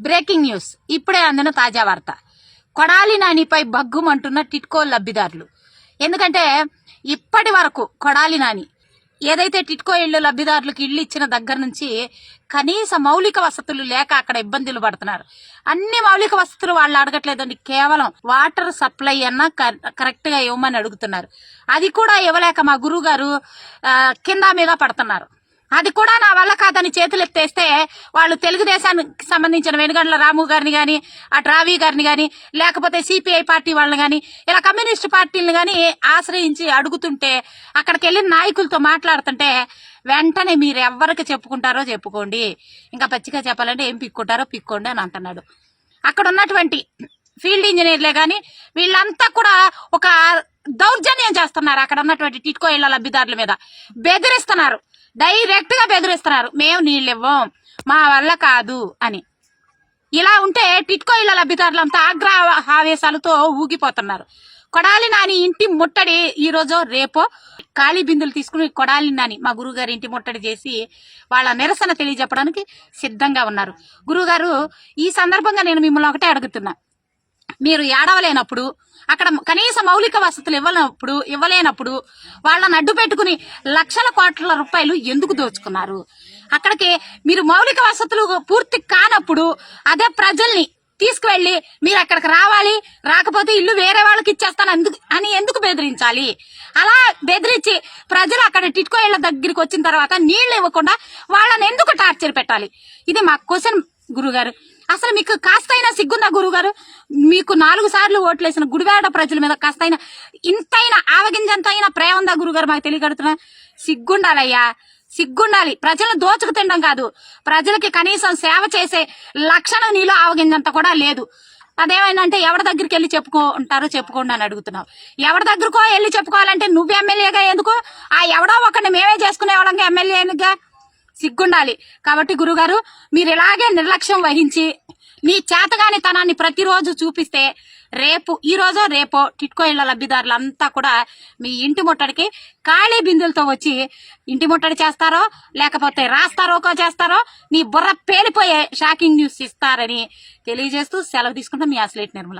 Breaking news ఇప్పుడే అందిన తాజా వార్త. కొడాలి నానిపై బగ్గుమంటున్న టిట్కో లబ్ధిదారులు. ఎందుకంటే ఇప్పటి వరకు కొడాలి నాని ఏదైతే టిట్కో ఇళ్లు లబ్ధిదారులకు ఇళ్లు ఇచ్చిన దగ్గర నుంచి కనీస మౌలిక వసతులు లేక అక్కడ ఇబ్బందులు పడుతున్నారు. అన్ని మౌలిక వసతులు వాళ్ళు అడగట్లేదండి, కేవలం వాటర్ సప్లై అన్న కరెక్ట్ గా ఇవ్వమని అడుగుతున్నారు. అది కూడా ఇవ్వలేక మా గురువు గారు కింద మీద పడుతున్నారు. అది కూడా నా వల్ల కాదని చేతులు ఎత్తేస్తే వాళ్ళు తెలుగుదేశానికి సంబంధించిన వెనుగండ్ల రాము గారిని కానీ, ఆ రావి గారిని కానీ, లేకపోతే సిపిఐ పార్టీ వాళ్ళని కానీ, ఇలా కమ్యూనిస్ట్ పార్టీలను కానీ ఆశ్రయించి అడుగుతుంటే అక్కడికి వెళ్ళిన నాయకులతో మాట్లాడుతుంటే వెంటనే మీరు ఎవరికి చెప్పుకుంటారో చెప్పుకోండి, ఇంకా పచ్చిగా చెప్పాలంటే ఏం పిక్కుంటారో పిక్కోండి అని అంటున్నాడు. అక్కడ ఉన్నటువంటి ఫీల్డ్ ఇంజనీర్లే కానీ వీళ్ళంతా కూడా ఒక దౌర్జన్యం చేస్తున్నారు. అక్కడ ఉన్నటువంటి టిట్కో ఇళ్ల లబ్ధిదారుల మీద బెదిరిస్తున్నారు, డైరెక్ట్ గా బెదిరిస్తున్నారు. మేము నీళ్ళు ఇవ్వం, మా వల్ల కాదు అని. ఇలా ఉంటే టిట్కో ఇళ్ల లబ్ధిదారులంతా ఆగ్రహ ఆవేశాలతో ఊగిపోతున్నారు. కొడాలి నాని ఇంటి ముట్టడి ఈ రోజు రేపో ఖాళీ బిందులు తీసుకుని కొడాలి నాని మా గురువు గారి ఇంటి ముట్టడి చేసి వాళ్ళ నిరసన తెలియజెప్పడానికి సిద్ధంగా ఉన్నారు. గురువుగారు, ఈ సందర్భంగా నేను మిమ్మల్ని ఒకటే అడుగుతున్నా, మీరు ఏడవలేనప్పుడు, అక్కడ కనీస మౌలిక వసతులు ఇవ్వలేనప్పుడు వాళ్ళని అడ్డు పెట్టుకుని లక్షల కోట్ల రూపాయలు ఎందుకు దోచుకున్నారు? అక్కడికి మీరు మౌలిక వసతులు పూర్తి కానప్పుడు అదే ప్రజల్ని తీసుకువెళ్లి మీరు అక్కడికి రావాలి, రాకపోతే ఇల్లు వేరే వాళ్ళకి ఇచ్చేస్తాను అని ఎందుకు బెదిరించాలి? అలా బెదిరించి ప్రజలు అక్కడ టిట్కో ఇళ్ల దగ్గరికి వచ్చిన తర్వాత నీళ్లు ఇవ్వకుండా వాళ్ళని ఎందుకు టార్చర్ పెట్టాలి? ఇది మా క్వశ్చన్ గురుగారు. అసలు మీకు కాస్తైనా సిగ్గుందా గురుగారు? మీకు 4 సార్లు ఓట్లేసిన గుడివాడ ప్రజల మీద కాస్తైనా ఇంతైనా ఆవగింజంతైనా ప్రేమ ఉందా గురుగారు? మాకు తెలియగడుతున్నా. సిగ్గుండాలయ్యా, సిగ్గుండాలి. ప్రజలను దోచుకు తినడం కాదు, ప్రజలకి కనీసం సేవ చేసే లక్షణం నీలో ఆవగింజంత కూడా లేదు. అదేమైందంటే ఎవరి దగ్గరికి వెళ్ళి చెప్పుకుంటారో చెప్పుకోండి అని అడుగుతున్నావు. ఎవరి దగ్గరకో వెళ్ళి చెప్పుకోవాలంటే నువ్వు ఎమ్మెల్యేగా ఎందుకు? ఆ ఎవడో ఒకరిని మేమే చేసుకునేవాళ్ళంగా ఎమ్మెల్యేగా సిగ్గుండాలి. కాబట్టి గురుగారు, మీరు ఇలాగే నిర్లక్ష్యం వహించి మీ చేతగానితనాన్ని ప్రతిరోజు చూపిస్తే ఈ రోజో రేపో టిట్కో ఇళ్ల లబ్ధిదారులంతా కూడా మీ ఇంటి ముట్టడికి ఖాళీ బిందులతో వచ్చి ఇంటి ముట్టడి చేస్తారో లేకపోతే రాస్తారోకో చేస్తారో నీ బుర్ర పేలిపోయే షాకింగ్ న్యూస్ ఇస్తారని తెలియజేస్తూ సెలవు తీసుకుంటాం. మీ అసలేట్ నిర్మల.